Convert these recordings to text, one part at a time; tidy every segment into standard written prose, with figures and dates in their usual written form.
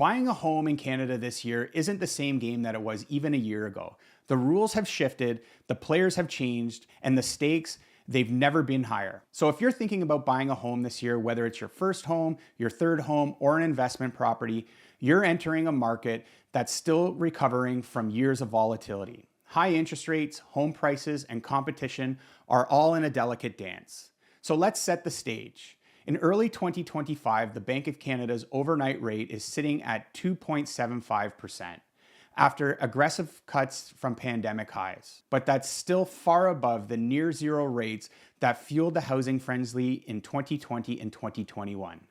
Buying a home in Canada this year isn't the same game that it was even a year ago. The rules have shifted, the players have changed, and the stakes, they've never been higher. So if you're thinking about buying a home this year, whether it's your first home, your third home, or an investment property, you're entering a market that's still recovering from years of volatility. High interest rates, home prices, and competition are all in a delicate dance. So let's set the stage. In early 2025, the Bank of Canada's overnight rate is sitting at 2.75% after aggressive cuts from pandemic highs. But that's still far above the near zero rates that fueled the housing frenzy in 2020 and 2021.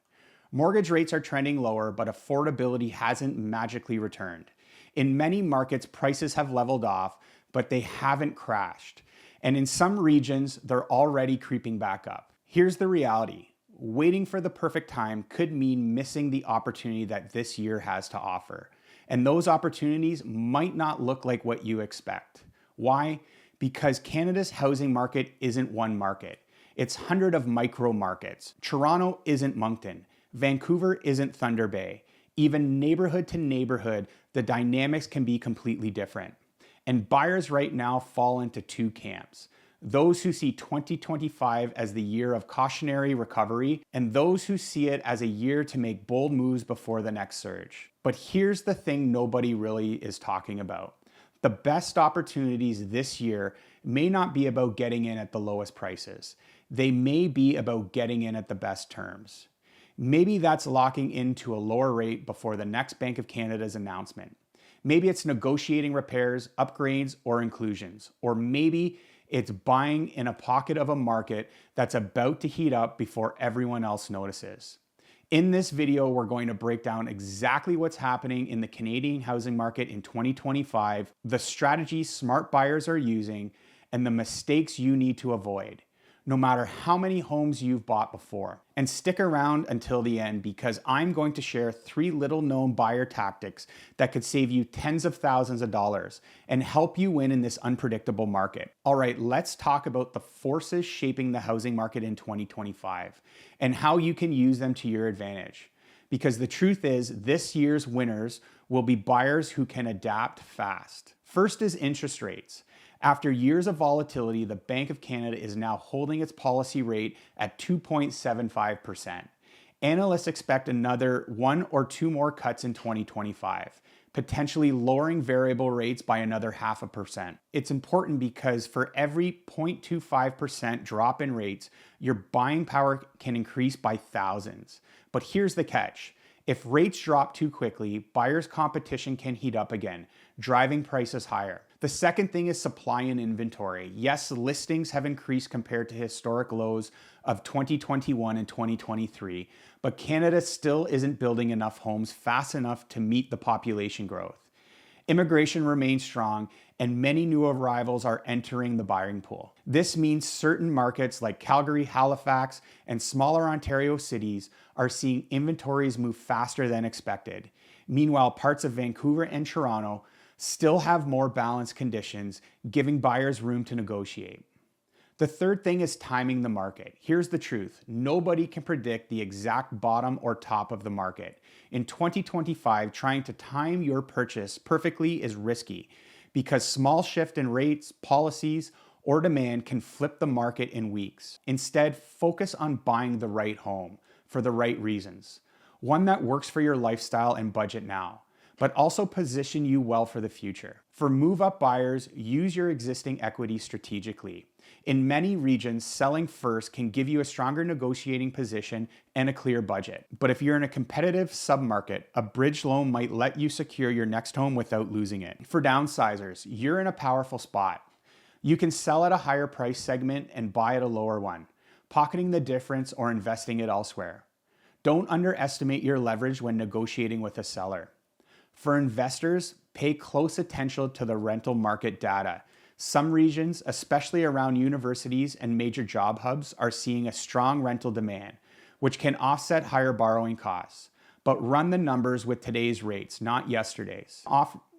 Mortgage rates are trending lower, but affordability hasn't magically returned. In many markets, prices have leveled off, but they haven't crashed. And in some regions, they're already creeping back up. Here's the reality. Waiting for the perfect time could mean missing the opportunity that this year has to offer. And those opportunities might not look like what you expect. Why? Because Canada's housing market isn't one market. It's hundreds of micro markets. Toronto isn't Moncton. Vancouver isn't Thunder Bay. Even neighborhood to neighborhood, the dynamics can be completely different. And buyers right now fall into two camps. Those who see 2025 as the year of cautionary recovery, and those who see it as a year to make bold moves before the next surge. But here's the thing nobody really is talking about. The best opportunities this year may not be about getting in at the lowest prices. They may be about getting in at the best terms. Maybe that's locking into a lower rate before the next Bank of Canada's announcement. Maybe it's negotiating repairs, upgrades, or inclusions. Or maybe it's buying in a pocket of a market that's about to heat up before everyone else notices. In this video, we're going to break down exactly what's happening in the Canadian housing market in 2025, the strategies smart buyers are using, and the mistakes you need to avoid, no matter how many homes you've bought before. And stick around until the end because I'm going to share 3 little-known buyer tactics that could save you tens of thousands of dollars and help you win in this unpredictable market. All right, let's talk about the forces shaping the housing market in 2025 and how you can use them to your advantage. Because the truth is, this year's winners will be buyers who can adapt fast. First is interest rates. After years of volatility, the Bank of Canada is now holding its policy rate at 2.75%. Analysts expect another 1 or 2 more cuts in 2025, potentially lowering variable rates by another 0.5%. It's important because for every 0.25% drop in rates, your buying power can increase by thousands. But here's the catch. If rates drop too quickly, buyers' competition can heat up again, driving prices higher. The second thing is supply and inventory. Yes, listings have increased compared to historic lows of 2021 and 2023, but Canada still isn't building enough homes fast enough to meet the population growth. Immigration remains strong, and many new arrivals are entering the buying pool. This means certain markets like Calgary, Halifax, and smaller Ontario cities are seeing inventories move faster than expected. Meanwhile, parts of Vancouver and Toronto still have more balanced conditions, giving buyers room to negotiate. The third thing is timing the market. Here's the truth. Nobody can predict the exact bottom or top of the market. In 2025, trying to time your purchase perfectly is risky because small shift in rates, policies, or demand can flip the market in weeks. Instead, focus on buying the right home for the right reasons. One that works for your lifestyle and budget now, but also position you well for the future. For move-up buyers, use your existing equity strategically. In many regions, selling first can give you a stronger negotiating position and a clear budget. But if you're in a competitive submarket, a bridge loan might let you secure your next home without losing it. For downsizers, you're in a powerful spot. You can sell at a higher price segment and buy at a lower one, pocketing the difference or investing it elsewhere. Don't underestimate your leverage when negotiating with a seller. For investors, pay close attention to the rental market data. Some regions, especially around universities and major job hubs, are seeing a strong rental demand, which can offset higher borrowing costs. But run the numbers with today's rates, not yesterday's.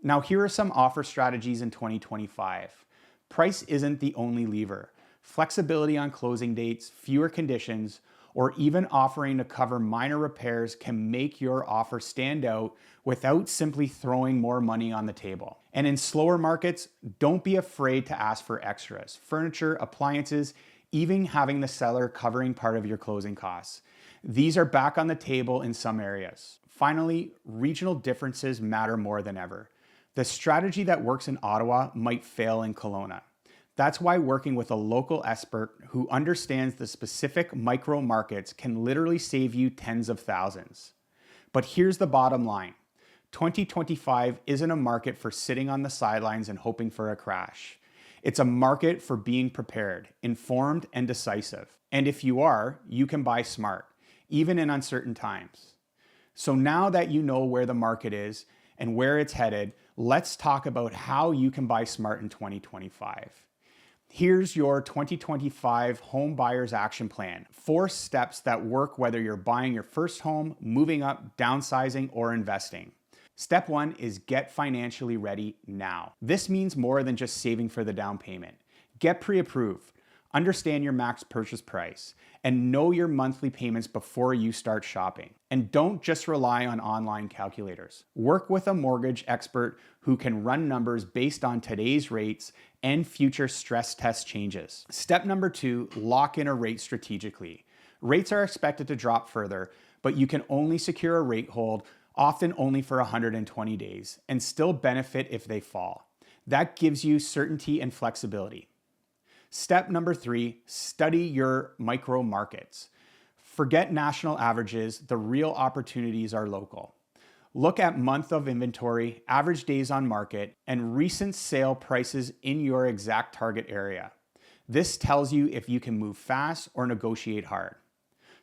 Now, here are some offer strategies in 2025. Price isn't the only lever. Flexibility on closing dates, fewer conditions, or even offering to cover minor repairs can make your offer stand out without simply throwing more money on the table. And in slower markets, don't be afraid to ask for extras: furniture, appliances, even having the seller covering part of your closing costs. These are back on the table in some areas. Finally, regional differences matter more than ever. The strategy that works in Ottawa might fail in Kelowna. That's why working with a local expert who understands the specific micro markets can literally save you tens of thousands. But here's the bottom line: 2025 isn't a market for sitting on the sidelines and hoping for a crash. It's a market for being prepared, informed, and decisive. And if you are, you can buy smart, even in uncertain times. So now that you know where the market is and where it's headed, let's talk about how you can buy smart in 2025. Here's your 2025 Home Buyer's Action Plan. 4 steps that work whether you're buying your first home, moving up, downsizing, or investing. Step 1 is get financially ready now. This means more than just saving for the down payment. Get pre-approved, understand your max purchase price, and know your monthly payments before you start shopping. And don't just rely on online calculators. Work with a mortgage expert who can run numbers based on today's rates and future stress test changes. Step number 2, lock in a rate strategically. Rates are expected to drop further, but you can only secure a rate hold, often only for 120 days, and still benefit if they fall. That gives you certainty and flexibility. Step number 3, study your micro markets. Forget national averages, the real opportunities are local. Look at month of inventory, average days on market, and recent sale prices in your exact target area. This tells you if you can move fast or negotiate hard.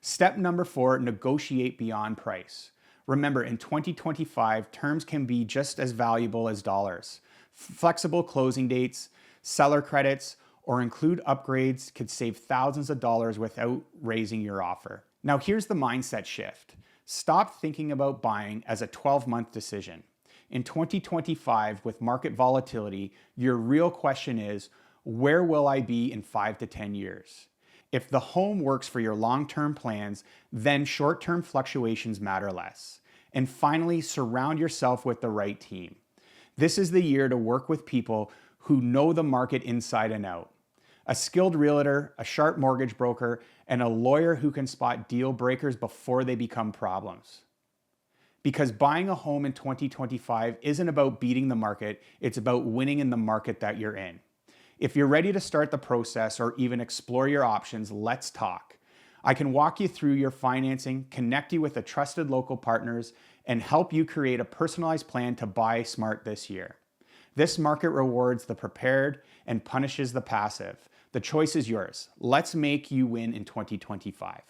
Step number 4, negotiate beyond price. Remember, in 2025, terms can be just as valuable as dollars. Flexible closing dates, seller credits, or include upgrades could save thousands of dollars without raising your offer. Now here's the mindset shift. Stop thinking about buying as a 12-month decision. In 2025, with market volatility, your real question is, where will I be in 5 to 10 years? If the home works for your long-term plans, then short-term fluctuations matter less. And finally, surround yourself with the right team. This is the year to work with people who know the market inside and out. A skilled realtor, a sharp mortgage broker, and a lawyer who can spot deal breakers before they become problems. Because buying a home in 2025 isn't about beating the market, it's about winning in the market that you're in. If you're ready to start the process or even explore your options, let's talk. I can walk you through your financing, connect you with the trusted local partners, and help you create a personalized plan to buy smart this year. This market rewards the prepared and punishes the passive. The choice is yours. Let's make you win in 2025.